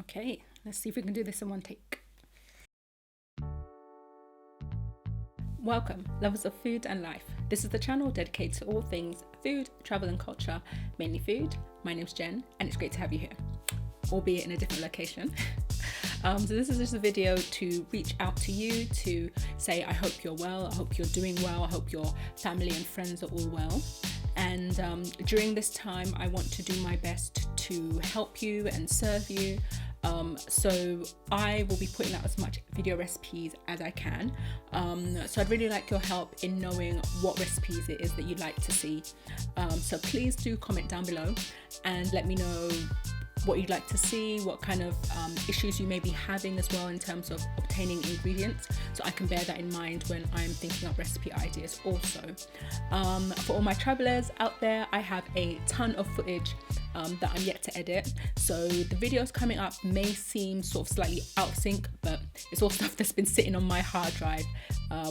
Okay, let's see if we can do this in one take. Welcome, lovers of food and life. This is the channel dedicated to all things food, travel and culture, mainly food. My name's Jen and it's great to have you here, albeit in a different location. So this is just a video to reach out to you to say I hope you're well, I hope you're doing well, I hope your family and friends are all well. And during this time I want to do my best to help you and serve you. So I will be putting out as much video recipes as I can. So I'd really like your help in knowing what recipes it is that you'd like to see. So please do comment down below and let me know what you'd like to see, what kind of issues you may be having as well in terms of obtaining ingredients, so I can bear that in mind when I'm thinking up recipe ideas also. For all my travelers out there, I have a ton of footage that I'm yet to edit, so the videos coming up may seem sort of slightly out of sync, but it's all stuff that's been sitting on my hard drive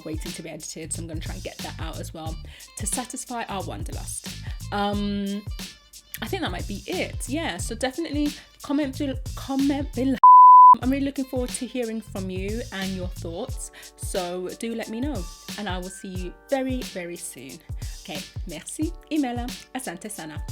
waiting to be edited, so I'm going to try and get that out as well to satisfy our wanderlust. I think that might be it. Yeah, so definitely comment below. I'm really looking forward to hearing from you and your thoughts, so do let me know and I will see you very, very soon. Okay, merci, Imela, asante sana.